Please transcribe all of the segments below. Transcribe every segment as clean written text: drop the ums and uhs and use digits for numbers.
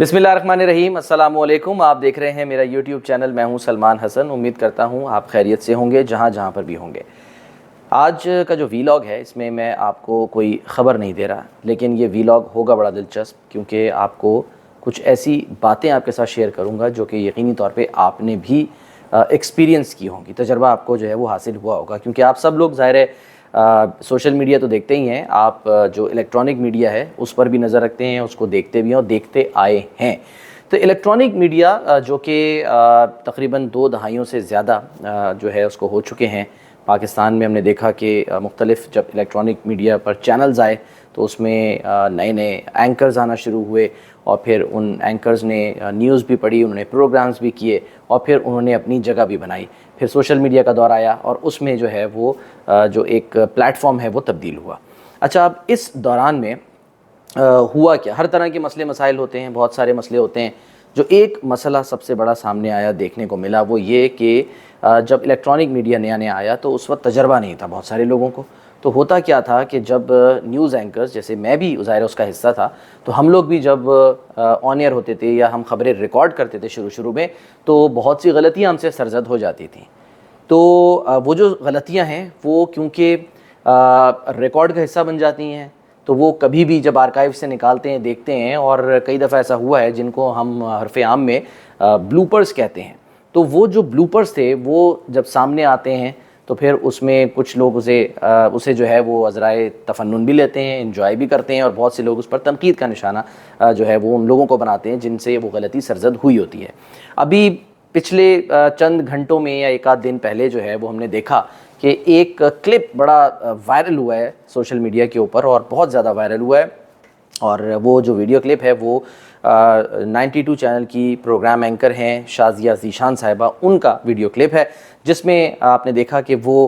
بسم اللہ الرحمن الرحیم، السلام علیکم۔ آپ دیکھ رہے ہیں میرا یوٹیوب چینل، میں ہوں سلمان حسن۔ امید کرتا ہوں آپ خیریت سے ہوں گے جہاں پر بھی ہوں گے۔ آج کا جو ویلاگ ہے اس میں آپ کو کوئی خبر نہیں دے رہا، لیکن یہ ویلاگ ہوگا بڑا دلچسپ، کیونکہ آپ کو کچھ ایسی باتیں آپ کے ساتھ شیئر کروں گا جو کہ یقینی طور پہ آپ نے بھی ایکسپیرینس کی ہوں گی، تجربہ آپ کو جو ہے وہ حاصل ہوا ہوگا، کیونکہ آپ سب لوگ ظاہر ہے سوشل میڈیا تو دیکھتے ہی ہیں، آپ جو الیکٹرانک میڈیا ہے اس پر بھی نظر رکھتے ہیں، اس کو دیکھتے بھی ہیں اور دیکھتے آئے ہیں۔ تو الیکٹرانک میڈیا جو کہ تقریباً 2 دہائیوں سے زیادہ جو ہے اس کو ہو چکے ہیں پاکستان میں، ہم نے دیکھا کہ مختلف جب الیکٹرانک میڈیا پر چینلز آئے تو اس میں نئے نئے اینکرز آنا شروع ہوئے، اور پھر ان اینکرز نے نیوز بھی پڑھی، انہوں نے پروگرامز بھی کیے، اور پھر انہوں نے اپنی جگہ بھی بنائی۔ پھر سوشل میڈیا کا دور آیا اور اس میں جو ہے وہ جو ایک پلیٹ فارم ہے وہ تبدیل ہوا۔ اچھا، اب اس دوران میں ہوا کیا؟ ہر طرح کے مسئلے مسائل ہوتے ہیں، بہت سارے مسئلے ہوتے ہیں۔ جو ایک مسئلہ سب سے بڑا سامنے آیا، دیکھنے کو ملا، وہ یہ کہ جب الیکٹرانک میڈیا نیا آیا تو اس وقت تجربہ نہیں تھا بہت سارے لوگوں کو۔ تو ہوتا کیا تھا کہ جب نیوز اینکرز، جیسے میں بھی ظاہر اس کا حصہ تھا، تو ہم لوگ بھی جب آن ایئر ہوتے تھے یا ہم خبریں ریکارڈ کرتے تھے شروع میں، تو بہت سی غلطیاں ہم سے سرزد ہو جاتی تھیں۔ تو وہ جو غلطیاں ہیں وہ کیونکہ ریکارڈ کا حصہ بن جاتی ہیں، تو وہ کبھی بھی جب آرکائیو سے نکالتے ہیں دیکھتے ہیں، اور کئی دفعہ ایسا ہوا ہے جن کو ہم حرف عام میں بلوپرز کہتے ہیں، تو وہ جو بلوپرز تھے وہ جب سامنے آتے ہیں تو پھر اس میں کچھ لوگ اسے جو ہے وہ عذرائے تفنن بھی لیتے ہیں، انجوائے بھی کرتے ہیں، اور بہت سے لوگ اس پر تنقید کا نشانہ جو ہے وہ ان لوگوں کو بناتے ہیں جن سے وہ غلطی سرزد ہوئی ہوتی ہے۔ ابھی پچھلے چند گھنٹوں میں یا ایک آدھ دن پہلے جو ہے وہ ہم نے دیکھا کہ ایک کلپ بڑا وائرل ہوا ہے سوشل میڈیا کے اوپر، اور بہت زیادہ وائرل ہوا ہے، اور وہ جو ویڈیو کلپ ہے وہ 92 چینل کی پروگرام اینکر ہیں شازیہ ذیشان صاحبہ، ان کا ویڈیو کلپ ہے، جس میں آپ نے دیکھا کہ وہ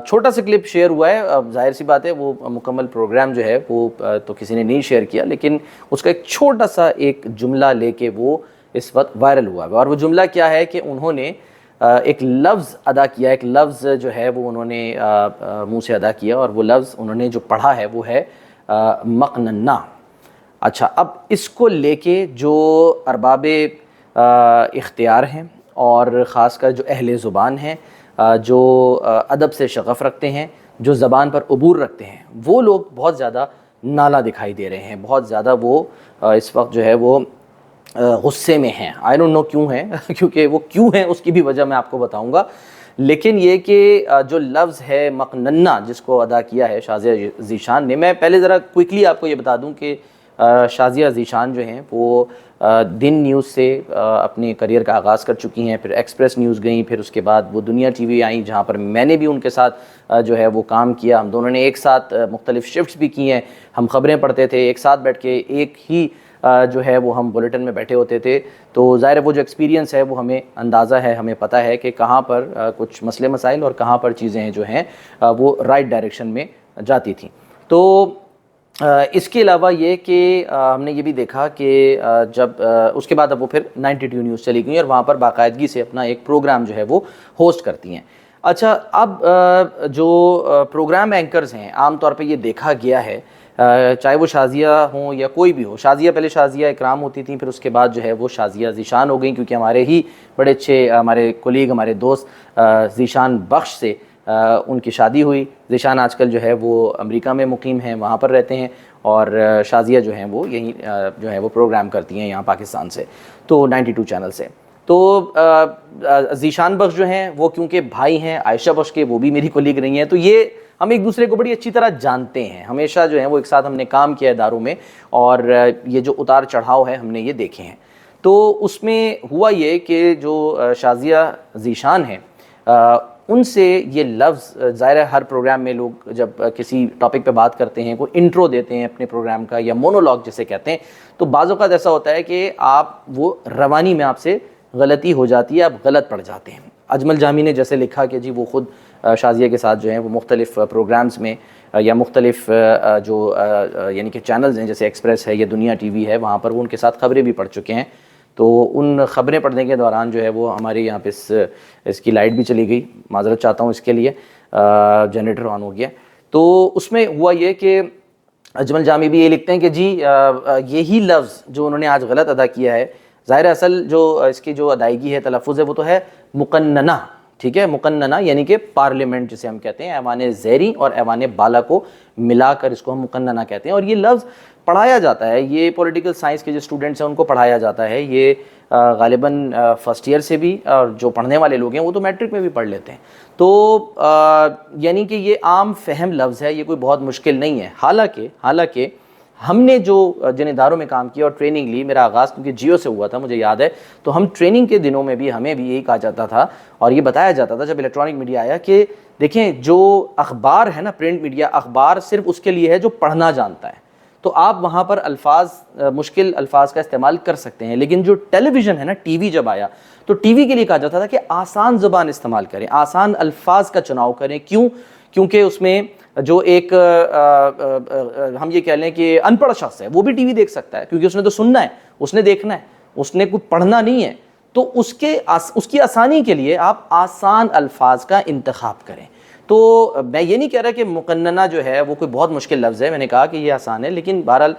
چھوٹا سا کلپ شیئر ہوا ہے۔ ظاہر سی بات ہے وہ مکمل پروگرام جو ہے وہ تو کسی نے نہیں شیئر کیا، لیکن اس کا ایک چھوٹا سا ایک جملہ لے کے وہ اس وقت وائرل ہوا ہے، اور وہ جملہ کیا ہے کہ انہوں نے ایک لفظ ادا کیا، ایک لفظ جو ہے وہ انہوں نے منہ سے ادا کیا، اور وہ لفظ انہوں نے جو پڑھا ہے وہ ہے مقننہ۔ اچھا، اب اس کو لے کے جو ارباب اختیار ہیں، اور خاص کر جو اہل زبان ہیں، جو ادب سے شغف رکھتے ہیں، جو زبان پر عبور رکھتے ہیں، وہ لوگ بہت زیادہ نالا دکھائی دے رہے ہیں، بہت زیادہ وہ اس وقت جو ہے وہ غصے میں ہیں۔ آئی ڈونٹ نو کیوں ہیں کیونکہ وہ کیوں ہیں اس کی بھی وجہ میں آپ کو بتاؤں گا، لیکن یہ کہ جو لفظ ہے مقننہ جس کو ادا کیا ہے شازیہ ذیشان نے، میں پہلے ذرا کوئکلی آپ کو یہ بتا دوں کہ شازیہ ذیشان جو ہیں وہ دن نیوز سے اپنے کریئر کا آغاز کر چکی ہیں، پھر ایکسپریس نیوز گئیں، پھر اس کے بعد وہ دنیا ٹی وی آئیں، جہاں پر میں نے بھی ان کے ساتھ جو ہے وہ کام کیا۔ ہم دونوں نے ایک ساتھ مختلف شفٹس بھی کی ہیں، ہم خبریں پڑھتے تھے ایک ساتھ بیٹھ کے، ایک ہی جو ہے وہ ہم بلیٹن میں بیٹھے ہوتے تھے، تو ظاہر ہے وہ جو ایکسپیرینس ہے وہ ہمیں اندازہ ہے، ہمیں پتہ ہے کہ کہاں پر کچھ مسئلے مسائل اور کہاں پر چیزیں جو ہیں وہ رائٹ ڈائریکشن میں جاتی تھیں۔ تو اس کے علاوہ یہ کہ ہم نے یہ بھی دیکھا کہ جب اس کے بعد اب وہ پھر 92 نیوز چلی گئی اور وہاں پر باقاعدگی سے اپنا ایک پروگرام جو ہے وہ ہوسٹ کرتی ہیں۔ اچھا، اب جو پروگرام اینکرز ہیں، عام طور پہ یہ دیکھا گیا ہے، چاہے وہ شازیہ ہوں یا کوئی بھی ہو، شازیہ پہلے شازیہ اکرام ہوتی تھیں، پھر اس کے بعد جو ہے وہ شازیہ ذیشان ہو گئیں، کیونکہ ہمارے ہی بڑے اچھے ہمارے کولیگ، ہمارے دوست ذیشان بخش سے ان کی شادی ہوئی۔ ذیشان آج کل جو ہے وہ امریکہ میں مقیم ہیں، وہاں پر رہتے ہیں، اور شازیہ جو ہیں وہ یہیں جو ہے وہ پروگرام کرتی ہیں یہاں پاکستان سے، تو 92 چینل سے۔ تو ذیشان بخش جو ہیں وہ کیونکہ بھائی ہیں عائشہ بخش کے، وہ بھی میری کولیگ رہی ہیں، تو یہ ہم ایک دوسرے کو بڑی اچھی طرح جانتے ہیں، ہمیشہ جو ہے وہ ایک ساتھ ہم نے کام کیا اداروں میں، اور یہ جو اتار چڑھاؤ ہے ہم نے یہ دیکھے ہیں۔ تو اس میں ہوا یہ کہ جو شازیہ ذیشان ہیں، ان سے یہ لفظ، ظاہر ہے ہر پروگرام میں لوگ جب کسی ٹاپک پہ بات کرتے ہیں، کوئی انٹرو دیتے ہیں اپنے پروگرام کا یا مونولاگ جسے کہتے ہیں، تو بعض اوقات ایسا ہوتا ہے کہ آپ وہ روانی میں آپ سے غلطی ہو جاتی ہے، آپ غلط پڑ جاتے ہیں۔ اجمل جامی نے جیسے لکھا کہ جی وہ خود شازیہ کے ساتھ جو ہیں وہ مختلف پروگرامز میں یا مختلف جو یعنی کہ چینلز ہیں جیسے ایکسپریس ہے یا دنیا ٹی وی ہے، وہاں پر وہ ان کے ساتھ خبریں بھی پڑھ چکے ہیں۔ تو ان خبریں پڑھنے کے دوران جو ہے وہ ہمارے یہاں پہ اس کی لائٹ بھی چلی گئی، معذرت چاہتا ہوں اس کے لیے، جنریٹر آن ہو گیا۔ تو اس میں ہوا یہ کہ اجمل جامی بھی یہ لکھتے ہیں کہ جی یہی لفظ جو انہوں نے آج غلط ادا کیا ہے، ظاہر اصل جو اس کی جو ادائیگی ہے، تلفظ ہے، وہ تو ہے مقننہ، ٹھیک ہے، مقننہ یعنی کہ پارلیمنٹ جسے ہم کہتے ہیں، ایوان زیریں اور ایوان بالا کو ملا کر اس کو ہم مقننہ کہتے ہیں، اور یہ لفظ پڑھایا جاتا ہے، یہ پولیٹیکل سائنس کے جو اسٹوڈنٹس ہیں ان کو پڑھایا جاتا ہے، یہ غالباً فرسٹ ایئر سے بھی، اور جو پڑھنے والے لوگ ہیں وہ تو میٹرک میں بھی پڑھ لیتے ہیں، تو یعنی کہ یہ عام فہم لفظ ہے، یہ کوئی بہت مشکل نہیں ہے۔ حالانکہ ہم نے جو جن اداروں میں کام کیا اور ٹریننگ لی، میرا آغاز کیونکہ جیو سے ہوا تھا مجھے یاد ہے، تو ہم ٹریننگ کے دنوں میں بھی ہمیں بھی یہی کہا جاتا تھا اور یہ بتایا جاتا تھا جب الیکٹرانک میڈیا آیا کہ دیکھیں جو اخبار ہے نا، پرنٹ میڈیا، اخبار صرف اس کے لیے ہے جو پڑھنا جانتا ہے، تو آپ وہاں پر الفاظ، مشکل الفاظ کا استعمال کر سکتے ہیں، لیکن جو ٹیلی ویژن ہے نا، ٹی وی جب آیا تو ٹی وی کے لیے کہا جاتا تھا کہ آسان زبان استعمال کریں، آسان الفاظ کا چناؤ کریں، کیونکہ اس میں جو ایک ہم یہ کہہ لیں کہ ان پڑھ شخص ہے وہ بھی ٹی وی دیکھ سکتا ہے، کیونکہ اس نے تو سننا ہے، اس نے دیکھنا ہے، اس نے کوئی پڑھنا نہیں ہے، تو اس کی آسانی کے لیے آپ آسان الفاظ کا انتخاب کریں۔ تو میں یہ نہیں کہہ رہا کہ مقننہ جو ہے وہ کوئی بہت مشکل لفظ ہے، میں نے کہا کہ یہ آسان ہے، لیکن بہرحال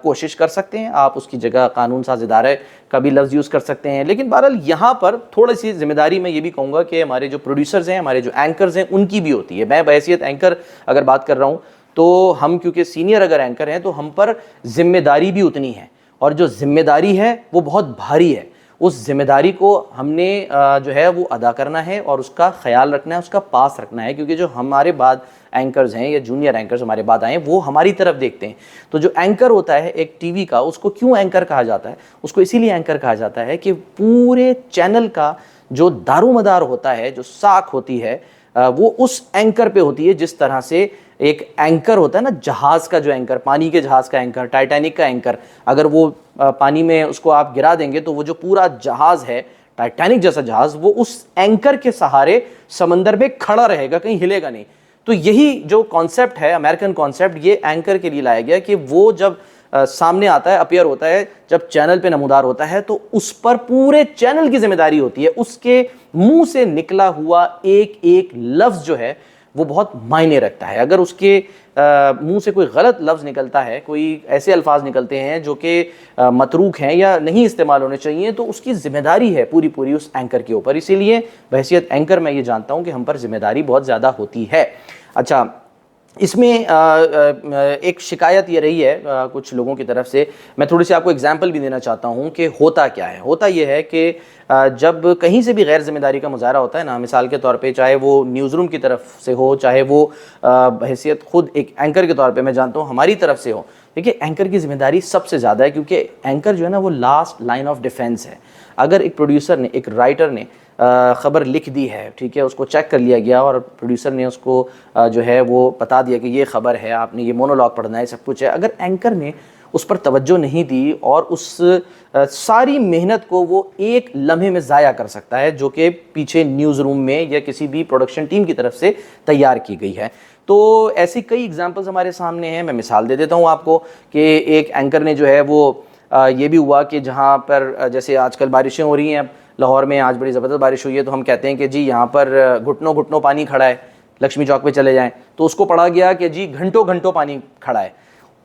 کوشش کر سکتے ہیں آپ، اس کی جگہ قانون ساز ادارے کا بھی لفظ یوز کر سکتے ہیں، لیکن بہرحال یہاں پر تھوڑی سی ذمہ داری میں یہ بھی کہوں گا کہ ہمارے جو پروڈیوسرز ہیں، ہمارے جو اینکرز ہیں، ان کی بھی ہوتی ہے۔ میں بحیثیت اینکر اگر بات کر رہا ہوں تو ہم کیونکہ سینئر اگر اینکر ہیں تو ہم پر ذمہ داری بھی اتنی ہے، اور جو ذمہ داری ہے وہ بہت بھاری ہے، اس ذمہ داری کو ہم نے جو ہے وہ ادا کرنا ہے اور اس کا خیال رکھنا ہے، اس کا پاس رکھنا ہے، کیونکہ جو ہمارے بعد اینکرز ہیں یا جونیئر اینکرز ہمارے بعد آئے ہیں وہ ہماری طرف دیکھتے ہیں۔ تو جو اینکر ہوتا ہے ایک ٹی وی کا، اس کو کیوں اینکر کہا جاتا ہے؟ اس کو اسی لیے اینکر کہا جاتا ہے کہ پورے چینل کا جو دار و مدار ہوتا ہے، جو ساکھ ہوتی ہے، وہ اس اینکر پہ ہوتی ہے، جس طرح سے ایک اینکر ہوتا ہے نا، جہاز کا جو اینکر، پانی کے جہاز کا اینکر، ٹائٹینک کا اینکر، اگر وہ پانی میں اس کو آپ گرا دیں گے تو وہ جو پورا جہاز ہے، ٹائٹینک جیسا جہاز، وہ اس اینکر کے سہارے سمندر میں کھڑا رہے گا، کہیں ہلے گا نہیں۔ تو یہی جو کانسیپٹ ہے، امریکن کانسیپٹ، یہ اینکر کے لیے لایا گیا کہ وہ جب سامنے آتا ہے، اپیئر ہوتا ہے، جب چینل پہ نمودار ہوتا ہے، تو اس پر پورے چینل کی ذمہ داری ہوتی ہے، اس کے منہ سے نکلا ہوا ایک ایک لفظ جو ہے وہ بہت معنی رکھتا ہے۔ اگر اس کے منہ سے کوئی غلط لفظ نکلتا ہے، کوئی ایسے الفاظ نکلتے ہیں جو کہ متروک ہیں یا نہیں استعمال ہونے چاہیے، تو اس کی ذمہ داری ہے پوری اس اینکر کے اوپر۔ اسی لیے بحیثیت اینکر میں یہ جانتا ہوں کہ ہم پر ذمہ داری بہت زیادہ ہوتی ہے۔ اچھا، اس میں ایک شکایت یہ رہی ہے کچھ لوگوں کی طرف سے، میں تھوڑی سی آپ کو اگزامپل بھی دینا چاہتا ہوں کہ ہوتا کیا ہے۔ ہوتا یہ ہے کہ جب کہیں سے بھی غیر ذمہ داری کا مظاہرہ ہوتا ہے نا، مثال کے طور پہ چاہے وہ نیوز روم کی طرف سے ہو، چاہے وہ بحیثیت خود ایک اینکر کے طور پہ میں جانتا ہوں ہماری طرف سے ہو، دیکھیے اینکر کی ذمہ داری سب سے زیادہ ہے، کیونکہ اینکر جو ہے نا وہ لاسٹ لائن آف ڈیفینس ہے۔ اگر ایک پروڈیوسر نے، ایک رائٹر نے خبر لکھ دی ہے، ٹھیک ہے، اس کو چیک کر لیا گیا اور پروڈیوسر نے اس کو جو ہے وہ بتا دیا کہ یہ خبر ہے، آپ نے یہ مونولاگ پڑھنا ہے، سب کچھ ہے، اگر اینکر نے اس پر توجہ نہیں دی اور اس ساری محنت کو وہ ایک لمحے میں ضائع کر سکتا ہے جو کہ پیچھے نیوز روم میں یا کسی بھی پروڈکشن ٹیم کی طرف سے تیار کی گئی ہے۔ تو ایسی کئی ایگزامپلز ہمارے سامنے ہیں، میں مثال دے دیتا ہوں آپ کو کہ ایک اینکر نے جو ہے وہ یہ بھی ہوا کہ جہاں پر جیسے آج کل بارشیں ہو رہی ہیں، لاہور میں آج بڑی زبردست بارش ہوئی ہے، تو ہم کہتے ہیں کہ جی یہاں پر گھٹنوں گھٹنوں پانی کھڑا ہے، لکشمی چوک پہ چلے جائیں، تو اس کو پڑھا گیا کہ جی گھنٹوں گھنٹوں پانی کھڑا ہے،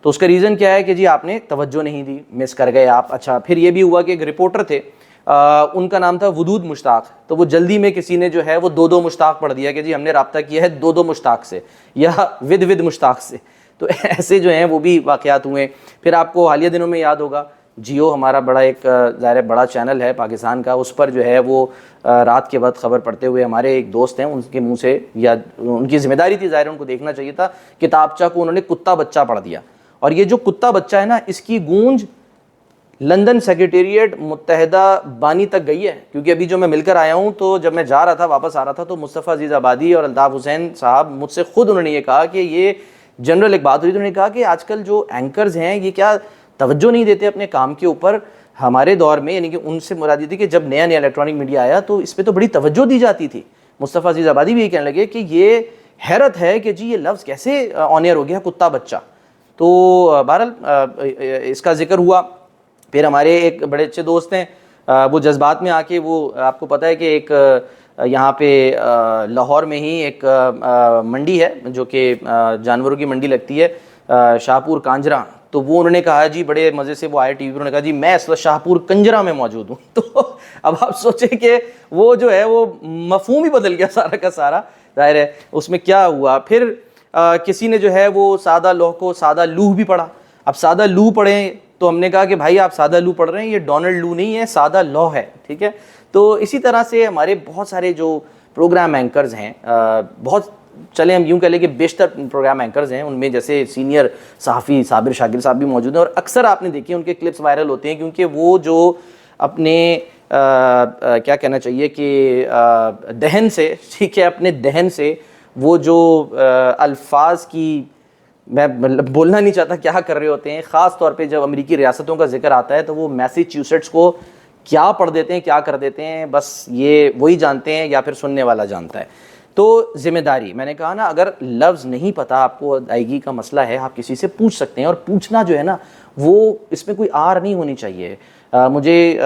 تو اس کا ریزن کیا ہے کہ جی آپ نے توجہ نہیں دی، مس کر گئے آپ۔ اچھا، پھر یہ بھی ہوا کہ ایک رپورٹر تھے، ان کا نام تھا ودود مشتاق، تو وہ جلدی میں کسی نے جو ہے وہ دو مشتاق پڑھ دیا کہ جی ہم نے رابطہ کیا ہے دو مشتاق سے یا ود مشتاق سے، تو ایسے جو ہیں وہ بھی واقعات ہوئے۔ پھر آپ کو حالیہ دنوں میں یاد ہوگا جیو ہمارا بڑا ایک ظاہر بڑا چینل ہے پاکستان کا، اس پر جو ہے وہ رات کے وقت خبر پڑھتے ہوئے ہمارے ایک دوست ہیں، ان کے منہ سے، یا ان کی ذمہ داری تھی ظاہر ان کو دیکھنا چاہیے تھا، کتابچہ کو انہوں نے کتا بچہ پڑھ دیا، اور یہ جو کتا بچہ ہے نا، اس کی گونج لندن سیکریٹریٹ متحدہ بانی تک گئی ہے، کیونکہ ابھی جو میں مل کر آیا ہوں تو جب میں جا رہا تھا، واپس آ رہا تھا، تو مصطفیٰ عزیز آبادی اور الطاف حسین صاحب مجھ سے خود انہوں نے یہ کہا کہ یہ جنرل ایک بات ہوئی، تو انہوں نے کہا کہ آج کل جو اینکرز ہیں یہ کیا توجہ نہیں دیتے اپنے کام کے اوپر۔ ہمارے دور میں، یعنی کہ ان سے مراد یہ تھی کہ جب نیا الیکٹرانک میڈیا آیا تو اس پہ تو بڑی توجہ دی جاتی تھی۔ مصطفیٰ عزیز آبادی بھی یہ کہنے لگے کہ یہ حیرت ہے کہ جی یہ لفظ کیسے آن ایئر ہو گیا کتا بچہ۔ تو بہرحال اس کا ذکر ہوا۔ پھر ہمارے ایک بڑے اچھے دوست ہیں، وہ جذبات میں آ کے، وہ آپ کو پتہ ہے کہ ایک یہاں پہ لاہور میں ہی ایک منڈی ہے جو کہ جانوروں کی منڈی لگتی ہے، شاہپور کانجرا، تو وہ انہوں نے کہا جی بڑے مزے سے وہ آئے ٹی وی پر، انہوں نے کہا جی میں اس وقت شاہپور کنجرا میں موجود ہوں. تو اب آپ سوچیں کہ وہ جو ہے وہ مفہوم ہی بدل گیا سارا کا سارا. ظاہر ہے اس میں کیا ہوا. پھر کسی نے جو ہے وہ سادہ لوح کو سادہ لوح بھی پڑھا. اب سادہ لوح پڑھیں تو ہم نے کہا کہ بھائی آپ سادہ لوح پڑھ رہے ہیں، یہ ڈونلڈ لو نہیں ہے، سادہ لوح ہے. ٹھیک ہے. تو اسی طرح سے ہمارے بہت سارے جو پروگرام اینکرز ہیں، بہت چلیں ہم یوں کہہ لیں کہ بیشتر پروگرام اینکرز ہیں، ان میں جیسے سینئر صحافی صابر شاکر صاحب بھی موجود ہیں، اور اکثر آپ نے دیکھی ان کے کلپس وائرل ہوتے ہیں کیونکہ وہ جو اپنے کیا کہنا چاہیے کہ دہن سے، ٹھیک ہے، اپنے دہن سے وہ جو الفاظ کی میں بولنا نہیں چاہتا کیا کر رہے ہوتے ہیں. خاص طور پہ جب امریکی ریاستوں کا ذکر آتا ہے تو وہ میسیچیوسیٹس کو کیا پڑھ دیتے ہیں، کیا کر دیتے ہیں، بس یہ وہی جانتے ہیں یا پھر سننے والا جانتا ہے. تو ذمہ داری، میں نے کہا نا، اگر لفظ نہیں پتہ آپ کو، ادائیگی کا مسئلہ ہے، آپ کسی سے پوچھ سکتے ہیں. اور پوچھنا جو ہے نا وہ اس میں کوئی آر نہیں ہونی چاہیے. مجھے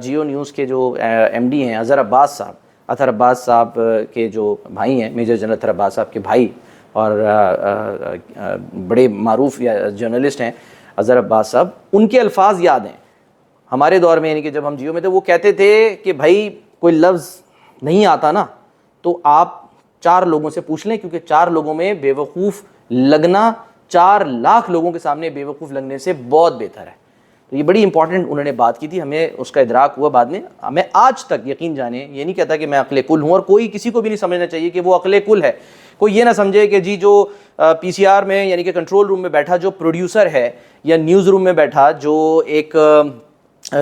جیو نیوز کے جو ایم ڈی ہیں اظہر عباس صاحب، اطہر عباس صاحب کے جو بھائی ہیں، میجر جنرل اطہر عباس صاحب کے بھائی اور بڑے معروف جرنلسٹ ہیں اظہر عباس صاحب، ان کے الفاظ یاد ہیں ہمارے دور میں، یعنی کہ جب ہم جیو میں تھے. وہ کہتے تھے کہ بھائی کوئی لفظ نہیں آتا نا تو آپ 4 لوگوں سے پوچھ لیں، کیونکہ 4 لوگوں میں بے وقوف لگنا 4 لاکھ لوگوں کے سامنے بے وقوف لگنے سے بہت بہتر ہے. تو یہ بڑی امپورٹنٹ انہوں نے بات کی تھی، ہمیں اس کا ادراک ہوا بعد میں. میں آج تک یقین جانیں، یہ نہیں کہتا کہ میں عقل کل ہوں، اور کوئی کسی کو بھی نہیں سمجھنا چاہیے کہ وہ عقل کل ہے. کوئی یہ نہ سمجھے کہ جی جو پی سی آر میں یعنی کہ کنٹرول روم میں بیٹھا جو پروڈیوسر ہے، یا نیوز روم میں بیٹھا جو ایک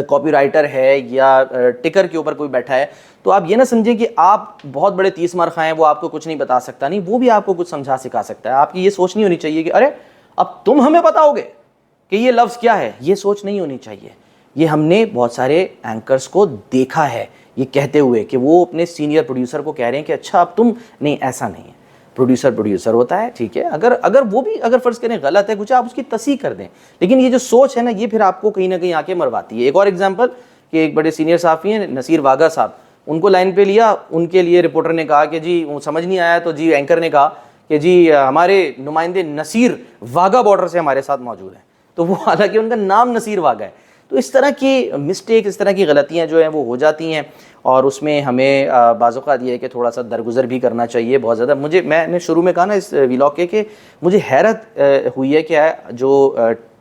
کاپی رائٹر ہے، یا ٹکر کے اوپر کوئی بیٹھا ہے، تو آپ یہ نہ سمجھیں کہ آپ بہت بڑے 30 مار خاں ہیں، وہ آپ کو کچھ نہیں بتا سکتا. نہیں، وہ بھی آپ کو کچھ سمجھا سکھا سکتا ہے. آپ کی یہ سوچ نہیں ہونی چاہیے کہ ارے اب تم ہمیں بتاؤ گے کہ یہ لفظ کیا ہے. یہ سوچ نہیں ہونی چاہیے. یہ ہم نے بہت سارے اینکرز کو دیکھا ہے یہ کہتے ہوئے کہ وہ اپنے سینئر پروڈیوسر کو کہہ رہے ہیں کہ اچھا اب تم، نہیں ایسا نہیں ہے، پروڈیوسر ہوتا ہے. ٹھیک ہے، اگر وہ بھی اگر فرض کریں غلط ہے کچھ، آپ اس کی تصحیح کر دیں. لیکن یہ جو سوچ ہے نا، یہ پھر آپ کو کہیں نہ کہیں آ کے مرواتی ہے. ایک اور ایگزامپل کہ ایک بڑے سینئر صحافی ہیں نصیر واگا صاحب، ان کو لائن پہ لیا، ان کے لیے رپورٹر نے کہا کہ جی وہ سمجھ نہیں آیا، تو جی اینکر نے کہا کہ جی ہمارے نمائندے نصیر واگا بارڈر سے ہمارے ساتھ موجود ہیں. تو وہ حالانکہ ان کا نام نصیر واگا ہے. تو اس طرح کی مسٹیک، اس طرح کی غلطیاں جو ہیں وہ ہو جاتی ہیں، اور اس میں ہمیں بعض اوقات یہ ہے کہ تھوڑا سا درگزر بھی کرنا چاہیے بہت زیادہ. میں نے شروع میں کہا نا اس ویلاگ کے کہ مجھے حیرت ہوئی ہے کہ جو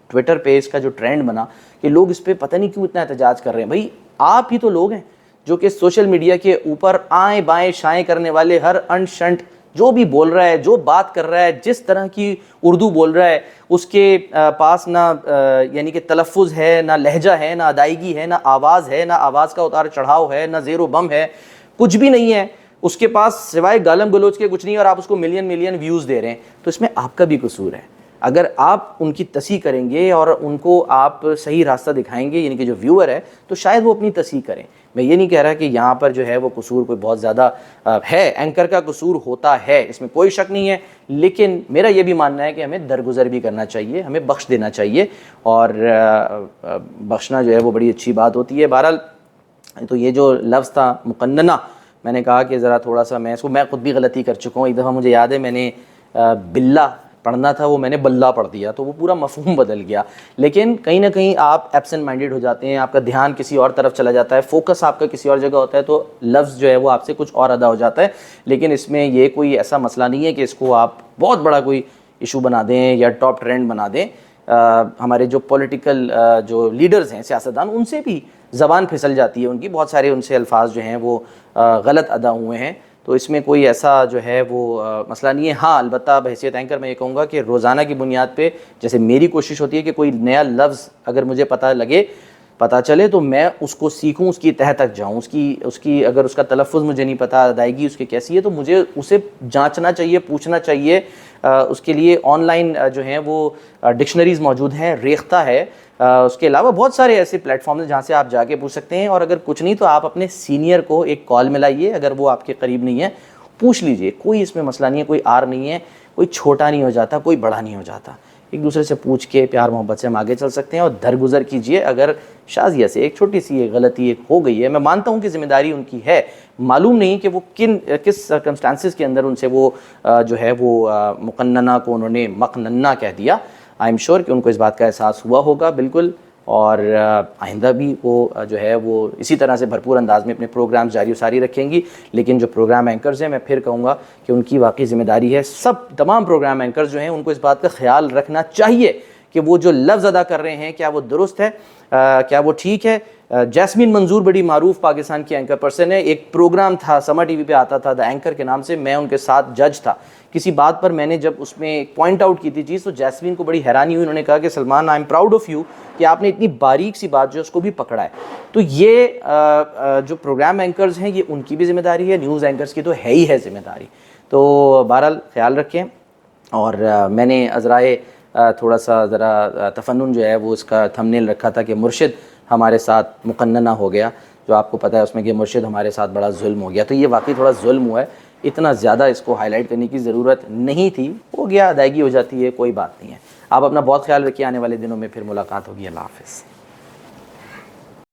ٹویٹر پہ اس کا جو ٹرینڈ بنا کہ لوگ اس پہ پتہ نہیں کیوں اتنا احتجاج کر رہے ہیں. بھائی آپ ہی تو لوگ ہیں جو کہ سوشل میڈیا کے اوپر آئیں بائیں شائیں کرنے والے، ہر انٹ شنٹ جو بھی بول رہا ہے، جو بات کر رہا ہے، جس طرح کی اردو بول رہا ہے، اس کے پاس نہ یعنی کہ تلفظ ہے، نہ لہجہ ہے، نہ ادائیگی ہے، نہ آواز ہے، نہ آواز کا اتار چڑھاؤ ہے، نہ زیر و بم ہے، کچھ بھی نہیں ہے اس کے پاس سوائے گالم گلوچ کے کچھ نہیں، اور آپ اس کو ملین ویوز دے رہے ہیں. تو اس میں آپ کا بھی قصور ہے. اگر آپ ان کی تصحیح کریں گے اور ان کو آپ صحیح راستہ دکھائیں گے، یعنی کہ جو ویور ہے، تو شاید وہ اپنی تصحیح کریں. میں یہ نہیں کہہ رہا کہ یہاں پر جو ہے وہ قصور کوئی بہت زیادہ ہے، اینکر کا قصور ہوتا ہے، اس میں کوئی شک نہیں ہے. لیکن میرا یہ بھی ماننا ہے کہ ہمیں درگزر بھی کرنا چاہیے، ہمیں بخش دینا چاہیے، اور بخشنا جو ہے وہ بڑی اچھی بات ہوتی ہے. بہرحال تو یہ جو لفظ تھا مقننہ، میں نے کہا کہ ذرا تھوڑا سا میں خود بھی غلطی کر چکا ہوں. ایک دفعہ مجھے یاد ہے میں نے بلّہ پڑھنا تھا، وہ میں نے بلّہ پڑھ دیا، تو وہ پورا مفہوم بدل گیا. لیکن کہیں نہ کہیں آپ ایبسنٹ مائنڈیڈ ہو جاتے ہیں، آپ کا دھیان کسی اور طرف چلا جاتا ہے، فوکس آپ کا کسی اور جگہ ہوتا ہے، تو لفظ جو ہے وہ آپ سے کچھ اور ادا ہو جاتا ہے. لیکن اس میں یہ کوئی ایسا مسئلہ نہیں ہے کہ اس کو آپ بہت بڑا کوئی ایشو بنا دیں یا ٹاپ ٹرینڈ بنا دیں. ہمارے جو پولیٹیکل جو لیڈرز ہیں، سیاستدان، ان سے بھی زبان پھسل جاتی ہے ان کی، بہت سارے ان سے الفاظ جو ہیں وہ غلط ادا ہوئے ہیں. تو اس میں کوئی ایسا جو ہے وہ مسئلہ نہیں ہے. ہاں البتہ بحیثیت اینکر میں یہ کہوں گا کہ روزانہ کی بنیاد پہ جیسے میری کوشش ہوتی ہے کہ کوئی نیا لفظ اگر مجھے پتہ چلے تو میں اس کو سیکھوں، اس کی تہہ تک جاؤں، اس کی اگر اس کا تلفظ مجھے نہیں پتہ، ادائیگی اس کی کیسی ہے، تو مجھے اسے جانچنا چاہیے، پوچھنا چاہیے. اس کے لیے آن لائن جو ہیں وہ ڈکشنریز موجود ہیں، ریختہ ہے. اس کے علاوہ بہت سارے ایسے پلیٹ فارمز ہیں جہاں سے آپ جا کے پوچھ سکتے ہیں. اور اگر کچھ نہیں تو آپ اپنے سینئر کو ایک کال میں لائیے، اگر وہ آپ کے قریب نہیں ہے پوچھ لیجئے. کوئی اس میں مسئلہ نہیں ہے، کوئی آر نہیں ہے، کوئی چھوٹا نہیں ہو جاتا، کوئی بڑا نہیں ہو جاتا. ایک دوسرے سے پوچھ کے پیار محبت سے ہم آگے چل سکتے ہیں. اور درگزر کیجئے اگر شازیہ سے ایک چھوٹی سی ایک غلطی ایک ہو گئی ہے. میں مانتا ہوں کہ ذمہ داری ان کی ہے, معلوم نہیں کہ وہ کس سرکمسٹانسز کے اندر ان سے وہ جو ہے وہ مقننہ کو انہوں نے مقننہ کہہ دیا. آئی ایم شیور کہ ان کو اس بات کا احساس ہوا ہوگا بالکل, اور آئندہ بھی وہ جو ہے وہ اسی طرح سے بھرپور انداز میں اپنے پروگرامز جاری و ساری رکھیں گی. لیکن جو پروگرام اینکرز ہیں, میں پھر کہوں گا کہ ان کی واقعی ذمہ داری ہے, تمام پروگرام اینکرز جو ہیں ان کو اس بات کا خیال رکھنا چاہیے کہ وہ جو لفظ ادا کر رہے ہیں کیا وہ درست ہے, کیا وہ ٹھیک ہے. جیسمین منظور بڑی معروف پاکستان کی اینکر پرسن ہے, ایک پروگرام تھا سمر ٹی وی پہ آتا تھا دا اینکر کے نام سے, میں ان کے ساتھ جج تھا. کسی بات پر میں نے جب اس میں پوائنٹ آؤٹ کی تھی چیز, تو جیسمین کو بڑی حیرانی ہوئی. انہوں نے کہا کہ Salman I am proud of you کہ آپ نے اتنی باریک سی بات جو ہے اس کو بھی پکڑا ہے. تو یہ جو پروگرام اینکرز ہیں یہ ان کی بھی ذمہ داری ہے, نیوز اینکرز کی تو ہے ہی ہے ذمہ داری. تو بہرحال خیال رکھیں. اور میں نے عذرائے تھوڑا سا ذرا تفنن جو ہے وہ اس کا تھمبنیل رکھا تھا کہ مرشد ہمارے ساتھ مقننہ ہو گیا, جو آپ کو پتہ ہے اس میں کہ مرشد ہمارے ساتھ بڑا ظلم ہو گیا. تو یہ واقعی تھوڑا ظلم ہوا ہے, اتنا زیادہ اس کو ہائی لائٹ کرنے کی ضرورت نہیں تھی, ہو گیا, ادائیگی ہو جاتی ہے, کوئی بات نہیں ہے. آپ اپنا بہت خیال رکھیے, آنے والے دنوں میں پھر ملاقات ہوگی. اللہ حافظ.